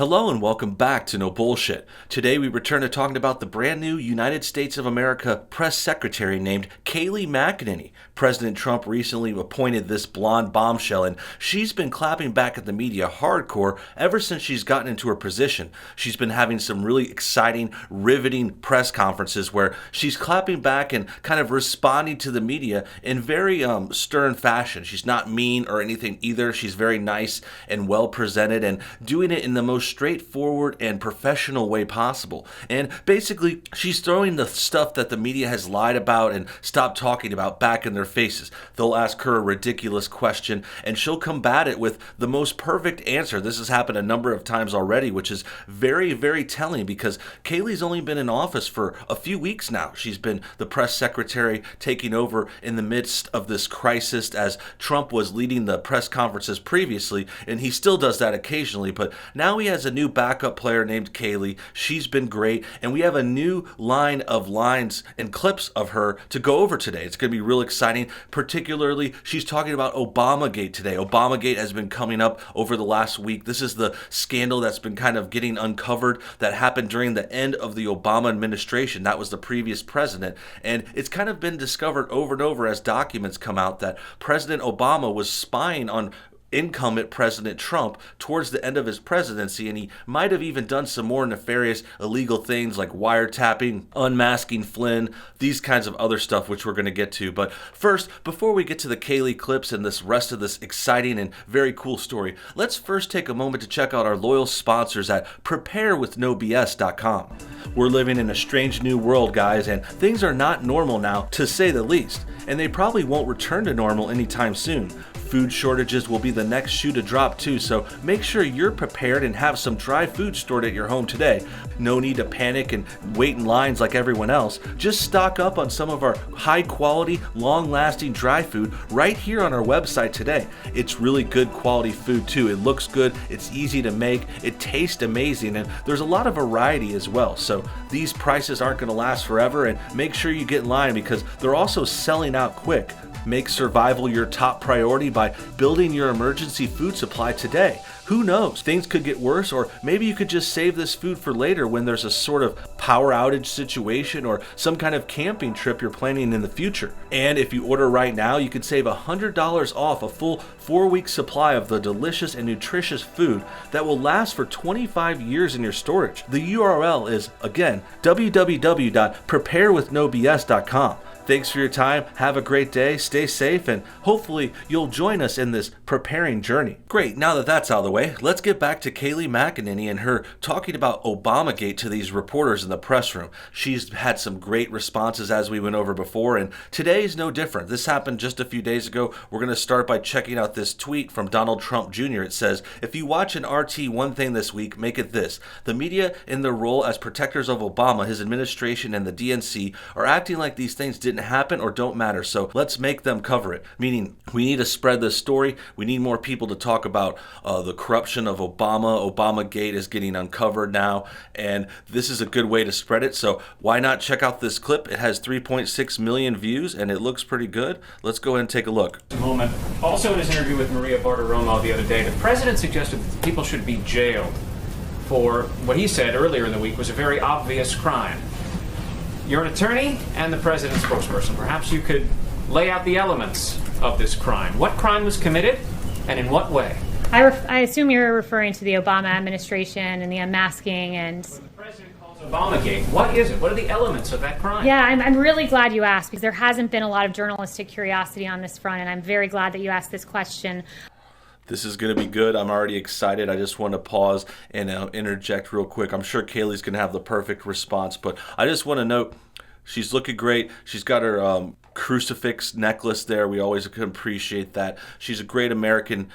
Hello and welcome back to No Bullshit. Today we return to talking about the brand new United States of America press secretary named Kayleigh McEnany. President Trump recently appointed this blonde bombshell, and she's been clapping back at the media hardcore ever since she's gotten into her position. She's been having some really exciting, riveting press conferences where she's clapping back and kind of responding to the media in very stern fashion. She's not mean or anything either. She's very nice and well presented and doing it in the most straightforward and professional way possible. And basically, she's throwing the stuff that the media has lied about and stopped talking about back in their faces. They'll ask her a ridiculous question and she'll combat it with the most perfect answer. This has happened a number of times already, which is very, very telling because Kayleigh's only been in office for a few weeks now. She's been the press secretary taking over in the midst of this crisis as Trump was leading the press conferences previously, and he still does that occasionally, but now he has a new backup player named Kayleigh. She's been great, and we have a new line of lines and clips of her to go over today. It's going to be real exciting. Particularly, she's talking about Obamagate today. Obamagate has been coming up over the last week. This is the scandal that's been kind of getting uncovered that happened during the end of the Obama administration. That was the previous president, and it's kind of been discovered over and over as documents come out that President Obama was spying on incumbent President Trump towards the end of his presidency, and he might have even done some more nefarious illegal things like wiretapping, unmasking Flynn, these kinds of other stuff which we're going to get to. But first, before we get to the Kayleigh clips and this rest of this exciting and very cool story, let's first take a moment to check out our loyal sponsors at preparewithnobs.com. We're living in a strange new world, guys, and things are not normal now, to say the least, and they probably won't return to normal anytime soon. Food shortages will be the next shoe to drop too, so make sure you're prepared and have some dry food stored at your home today. No need to panic and wait in lines like everyone else. Just stock up on some of our high quality, long lasting dry food right here on our website today. It's really good quality food too. It looks good, it's easy to make, it tastes amazing, and there's a lot of variety as well. So these prices aren't going to last forever, and make sure you get in line because they're also selling out quick. Make survival your top priority by building your emergency food supply today. Who knows? Things could get worse, or maybe you could just save this food for later when there's a sort of power outage situation or some kind of camping trip you're planning in the future. And if you order right now, you could save $100 off a full 4-week supply of the delicious and nutritious food that will last for 25 years in your storage. The URL is, again, www.preparewithnobs.com. Thanks for your time. Have a great day. Stay safe, and hopefully you'll join us in this preparing journey. Great. Now that that's out of the way, let's get back to Kayleigh McEnany and her talking about Obamagate to these reporters in the press room. She's had some great responses as we went over before, and today's no different. This happened just a few days ago. We're going to start by checking out this tweet from Donald Trump Jr. It says, "If you watch an RT one thing this week, make it this. The media in their role as protectors of Obama, his administration, and the DNC are acting like these things didn't happen or don't matter, so let's make them cover it." Meaning, we need to spread this story. We need more people to talk about the corruption of Obama. Obamagate is getting uncovered now, and this is a good way to spread it, so why not check out this clip? It has 3.6 million views, and it looks pretty good. Let's go ahead and take a look. Also, in his interview with Maria Bartiromo the other day, the president suggested that people should be jailed for what he said earlier in the week was a very obvious crime. You're an attorney and the president's spokesperson. Perhaps you could lay out the elements of this crime. What crime was committed, and in what way? I assume you're referring to the Obama administration and the unmasking and... The president calls Obamagate. What is it? What are the elements of that crime? Yeah, I'm really glad you asked, because there hasn't been a lot of journalistic curiosity on this front, and I'm very glad that you asked this question. This is going to be good. I'm already excited. I just want to pause and interject real quick. I'm sure Kayleigh's going to have the perfect response, but I just want to note she's looking great. She's got her crucifix necklace there. We always can appreciate that. She's a great American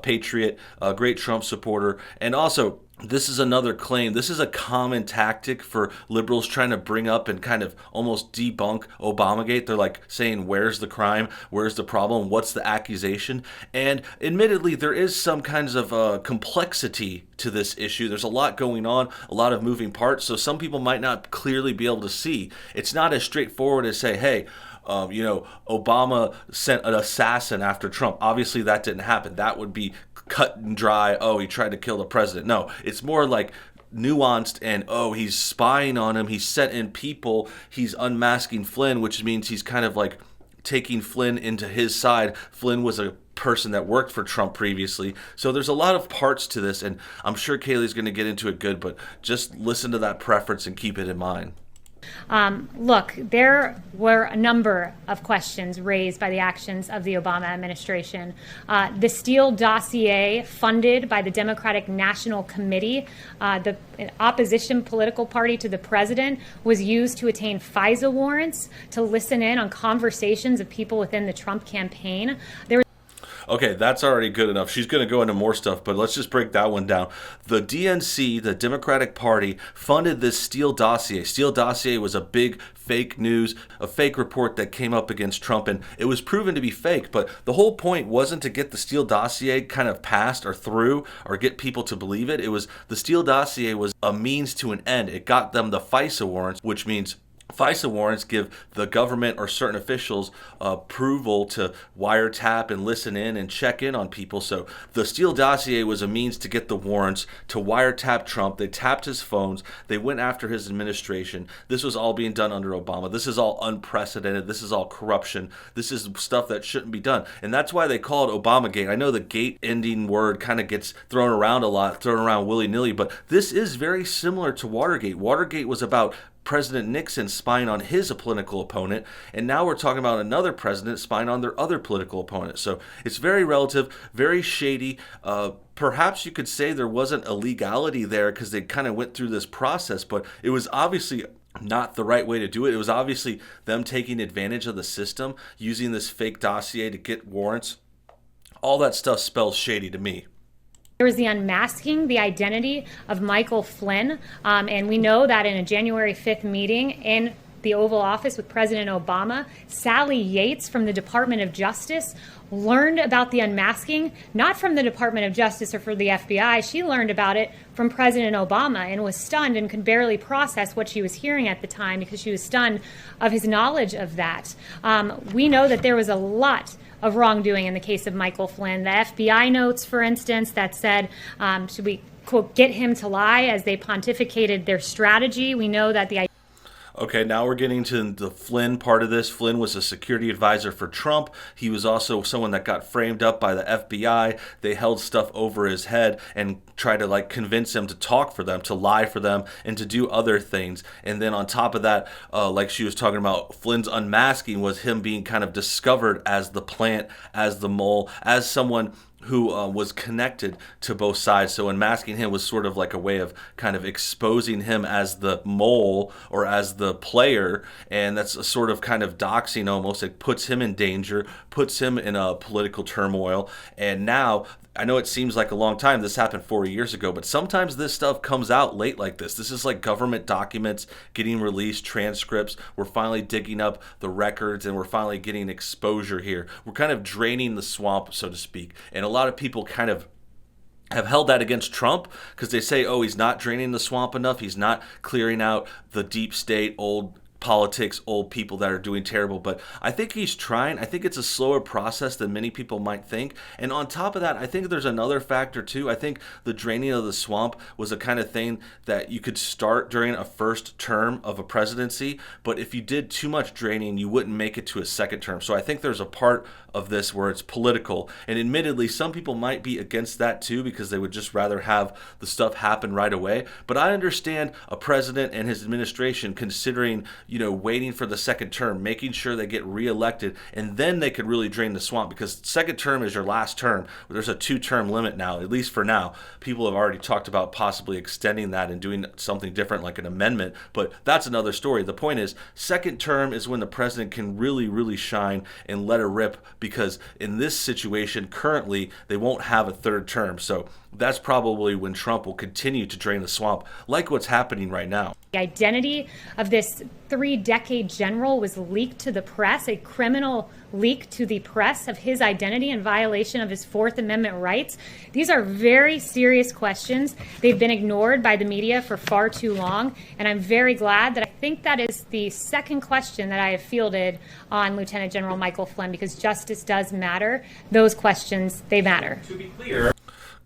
patriot, a great Trump supporter, and also this is another claim. This is a common tactic for liberals trying to bring up and kind of almost debunk Obamagate. They're like saying, where's the crime? Where's the problem? What's the accusation? And admittedly, there is some kinds of complexity to this issue. There's a lot going on, a lot of moving parts, so some people might not clearly be able to see. It's not as straightforward as say, hey, Obama sent an assassin after Trump. Obviously, that didn't happen. That would be cut and dry, oh, he tried to kill the president. No, it's more like nuanced and, oh, he's spying on him, he's sent in people, he's unmasking Flynn, which means he's kind of like taking Flynn into his side. Flynn was a person that worked for Trump previously. So there's a lot of parts to this, and I'm sure Kayleigh's going to get into it good, but just listen to that preference and keep it in mind. Look, there were a number of questions raised by the actions of the Obama administration. The Steele dossier, funded by the Democratic National Committee, the opposition political party to the president, was used to attain FISA warrants to listen in on conversations of people within the Trump campaign. Okay, that's already good enough. She's going to go into more stuff, but let's just break that one down. The DNC, the Democratic Party, funded this Steele dossier. Steele dossier was a big fake news, a fake report that came up against Trump, and it was proven to be fake. But the whole point wasn't to get the Steele dossier kind of passed or through or get people to believe it. It was the Steele dossier was a means to an end. It got them the FISA warrants, which means FISA warrants give the government or certain officials approval to wiretap and listen in and check in on people. So the Steele dossier was a means to get the warrants to wiretap Trump. They tapped his phones. They went after his administration. This was all being done under Obama. This is all unprecedented. This is all corruption. This is stuff that shouldn't be done. And that's why they call it Obamagate. I know the gate ending word kind of gets thrown around a lot, thrown around willy-nilly, but this is very similar to Watergate. Watergate was about President Nixon spying on his political opponent, and now we're talking about another president spying on their other political opponent. So it's very relative, very shady. Perhaps you could say there wasn't a legality there because they kind of went through this process, but it was obviously not the right way to do it. It was obviously them taking advantage of the system, using this fake dossier to get warrants. All that stuff spells shady to me. There was the unmasking the identity of Michael Flynn, and we know that in a January 5th meeting in the Oval Office with President Obama, Sally Yates from the Department of Justice learned about the unmasking, not from the Department of Justice or from the FBI. She learned about it from President Obama and was stunned and could barely process what she was hearing at the time because she was stunned of his knowledge of that. We know that there was a lot of wrongdoing in the case of Michael Flynn. The FBI notes, for instance, that said, should we, quote, get him to lie as they pontificated their strategy. We know that the Okay, now we're getting to the Flynn part of this. Flynn was a security advisor for Trump. He was also someone that got framed up by the FBI. They held stuff over his head and tried to convince him to talk for them, to lie for them, and to do other things. And then on top of that, like she was talking about, Flynn's unmasking was him being kind of discovered as the plant, as the mole, as someone who was connected to both sides. So unmasking him was sort of like a way of kind of exposing him as the mole or as the player, and that's a sort of kind of doxing almost. It puts him in danger, puts him in a political turmoil, and now I know it seems like a long time. This happened 4 years ago, but sometimes this stuff comes out late like this. This is like government documents getting released, transcripts. We're finally digging up the records, and we're finally getting exposure here. We're kind of draining the swamp, so to speak. And a lot of people kind of have held that against Trump because they say, oh, he's not draining the swamp enough. He's not clearing out the deep state, old politics, old people that are doing terrible. But I think he's trying. I think it's a slower process than many people might think. And on top of that, I think there's another factor too. I think the draining of the swamp was a kind of thing that you could start during a first term of a presidency, but if you did too much draining, you wouldn't make it to a second term. So I think there's a part of this where it's political, and admittedly some people might be against that too because they would just rather have the stuff happen right away. But I understand a president and his administration considering, waiting for the second term, making sure they get reelected, and then they could really drain the swamp, because second term is your last term. There's a 2-term limit now, at least for now. People have already talked about possibly extending that and doing something different like an amendment, but that's another story. The point is, second term is when the president can really, really shine and let it rip, because in this situation currently they won't have a third term. So that's probably when Trump will continue to drain the swamp, like what's happening right now. The identity of this 3-decade general was leaked to the press, a criminal leak to the press of his identity in violation of his Fourth Amendment rights. These are very serious questions. They've been ignored by the media for far too long, and I'm very glad that I think that is the second question that I have fielded on Lieutenant General Michael Flynn, because justice does matter. Those questions, they matter. To be clear,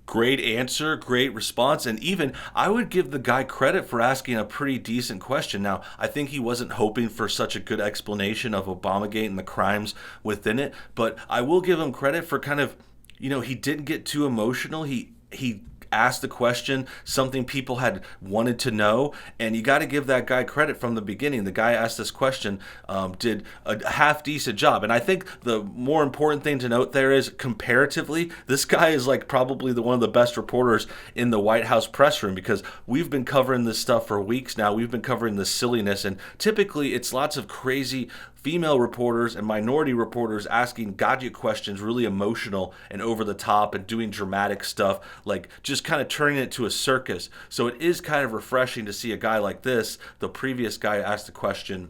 Great answer, great response, and even I would give the guy credit for asking a pretty decent question. Now, I think he wasn't hoping for such a good explanation of Obamagate and the crimes within it, but I will give him credit for kind of, he didn't get too emotional. He asked the question, something people had wanted to know, and you got to give that guy credit from the beginning. The guy asked this question, did a half decent job, and I think the more important thing to note there is comparatively, this guy is like probably one of the best reporters in the White House press room, because we've been covering this stuff for weeks now. We've been covering this silliness, and typically it's lots of crazy female reporters and minority reporters asking gotcha questions, really emotional and over the top and doing dramatic stuff, like just kind of turning it to a circus. So it is kind of refreshing to see a guy like this, the previous guy asked the question,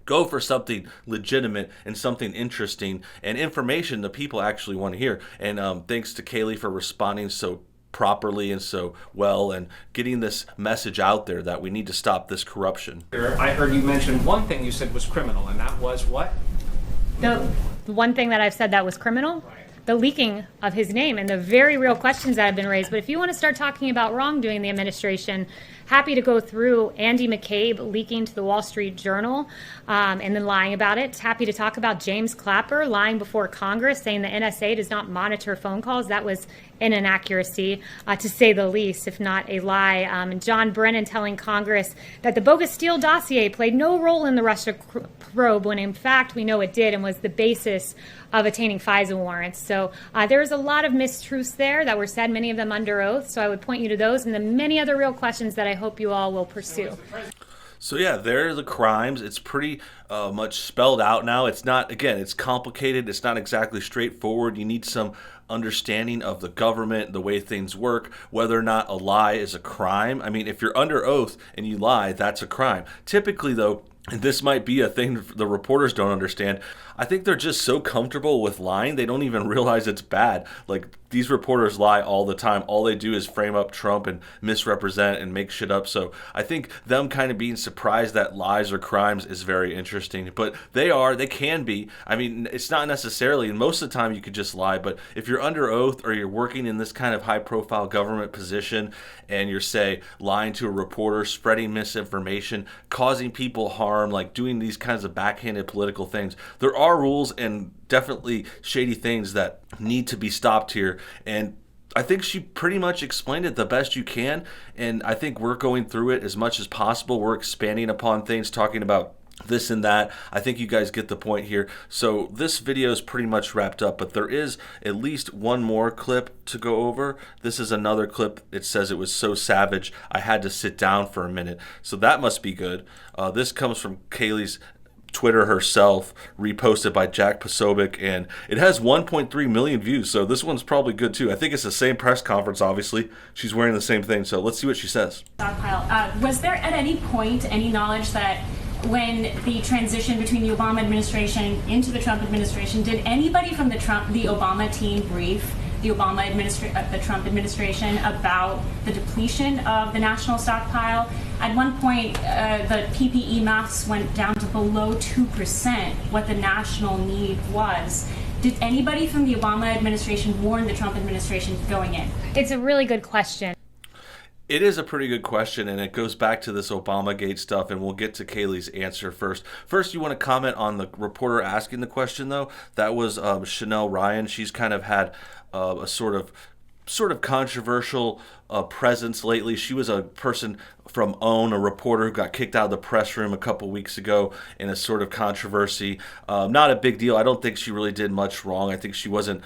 go for something legitimate and something interesting and information the people actually want to hear. And thanks to Kayleigh for responding so properly and so well and getting this message out there that we need to stop this corruption. I heard you mention one thing you said was criminal, and that was what? The one thing that I've said that was criminal? The leaking of his name and the very real questions that have been raised. But if you want to start talking about wrongdoing in the administration, happy to go through Andy McCabe leaking to the Wall Street Journal and then lying about it. Happy to talk about James Clapper lying before Congress, saying the NSA does not monitor phone calls. That was an inaccuracy, to say the least, if not a lie. And John Brennan telling Congress that the bogus Steele dossier played no role in the Russia probe, when in fact we know it did and was the basis of attaining FISA warrants. So there's a lot of mistruths there that were said, many of them under oath. So I would point you to those and the many other real questions that I hope you all will pursue. So yeah, there are the crimes. It's pretty much spelled out now. It's not, again, it's complicated. It's not exactly straightforward. You need some understanding of the government, the way things work, whether or not a lie is a crime. I mean, if you're under oath and you lie, that's a crime. Typically, though, and this might be a thing the reporters don't understand, I think they're just so comfortable with lying, they don't even realize it's bad. Like, these reporters lie all the time. All they do is frame up Trump and misrepresent and make shit up. So I think them kind of being surprised that lies are crimes is very interesting. But they can be. I mean, it's not necessarily, and most of the time you could just lie. But if you're under oath or you're working in this kind of high-profile government position and you're, say, lying to a reporter, spreading misinformation, causing people harm, like doing these kinds of backhanded political things, there are rules and definitely shady things that need to be stopped here. And I think she pretty much explained it the best you can. And I think we're going through it as much as possible. We're expanding upon things, talking about this and that. I think you guys get the point here. So this video is pretty much wrapped up, but there is at least one more clip to go over. This is another clip. It says it was so savage I had to sit down for a minute. So that must be good. This comes from Kayleigh's Twitter herself, reposted by Jack Posobiec, and it has 1.3 million views, so this one's probably good too. I think it's the same press conference, obviously. She's wearing the same thing, so let's see what she says. Was there at any point any knowledge that when the transition between the Obama administration into the Trump administration, did anybody from the Obama team brief the Trump administration about the depletion of the national stockpile? At one point, the PPE masks went down to below 2%, what the national need was. Did anybody from the Obama administration warn the Trump administration going in? It's a really good question. It is a pretty good question, and it goes back to this Obamagate stuff, and we'll get to Kayleigh's answer first. First, you want to comment on the reporter asking the question, though? That was Chanel Ryan. She's kind of had a sort of controversial presence lately. She was a person from OWN, a reporter who got kicked out of the press room a couple weeks ago in a sort of controversy. Not a big deal. I don't think she really did much wrong. I think she wasn't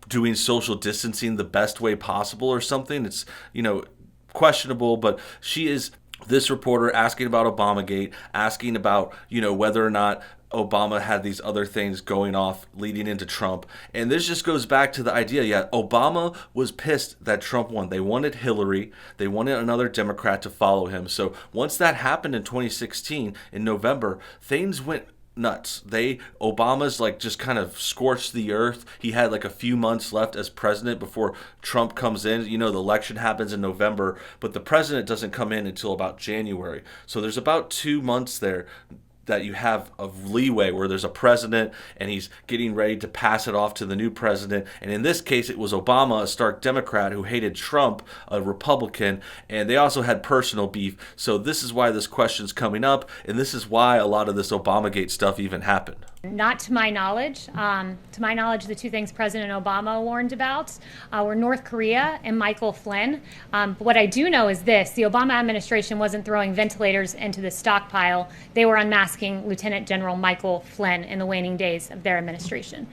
doing social distancing the best way possible or something. It's, questionable, but she is this reporter asking about Obamagate, asking about, whether or not Obama had these other things going off leading into Trump. And this just goes back to the idea, Obama was pissed that Trump won. They wanted Hillary. They wanted another Democrat to follow him. So once that happened in 2016, in November, things went nuts. Obama's just kind of scorched the earth. He had a few months left as president before Trump comes in. The election happens in November, but the president doesn't come in until about January. So there's about 2 months there. that you have of leeway where there's a president and he's getting ready to pass it off to the new president. And in this case, it was Obama, a stark Democrat who hated Trump, a Republican, and they also had personal beef. So this is why this question's coming up, and this is why a lot of this Obamagate stuff even happened. Not to my knowledge. To my knowledge, the two things President Obama warned about were North Korea and Michael Flynn. But what I do know is this: the Obama administration wasn't throwing ventilators into the stockpile. They were unmasking Lieutenant General Michael Flynn in the waning days of their administration.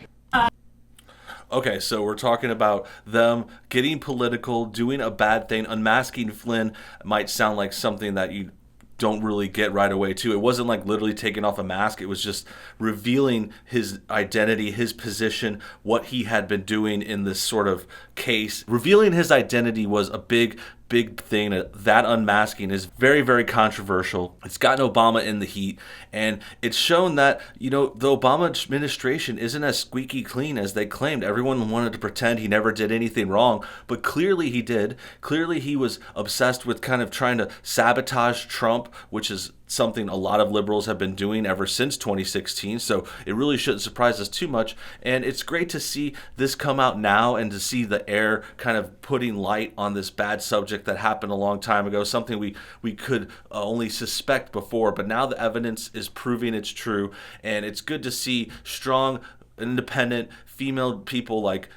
Okay, so we're talking about them getting political, doing a bad thing. Unmasking Flynn might sound like something that you don't really get right away too. It wasn't like literally taking off a mask. It was just revealing his identity, his position, what he had been doing in this sort of case. Revealing his identity was a big thing. That unmasking is very, very controversial. It's gotten Obama in the heat, and it's shown that, you know, the Obama administration isn't as squeaky clean as they claimed. Everyone wanted to pretend he never did anything wrong, but clearly he did. Clearly he was obsessed with kind of trying to sabotage Trump, which is something a lot of liberals have been doing ever since 2016, so it really shouldn't surprise us too much. And it's great to see this come out now and to see the air kind of putting light on this bad subject that happened a long time ago, something we could only suspect before, but now the evidence is proving it's true. And it's good to see strong, independent female people like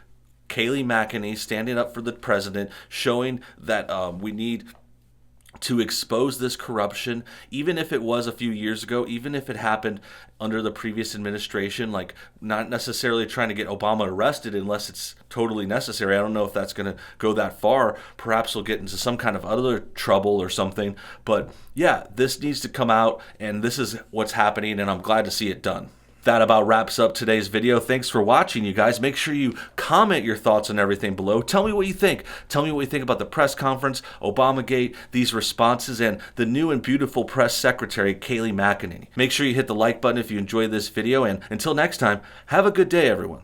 Kayleigh McEnany standing up for the president, showing that we need to expose this corruption, even if it was a few years ago, even if it happened under the previous administration, like not necessarily trying to get Obama arrested unless it's totally necessary. I don't know if that's going to go that far. Perhaps we'll get into some kind of other trouble or something. But yeah, this needs to come out, and this is what's happening, and I'm glad to see it done. That about wraps up today's video. Thanks for watching, you guys. Make sure you comment your thoughts on everything below. Tell me what you think. Tell me what you think about the press conference, Obamagate, these responses, and the new and beautiful press secretary, Kayleigh McEnany. Make sure you hit the like button if you enjoyed this video, and until next time, have a good day, everyone.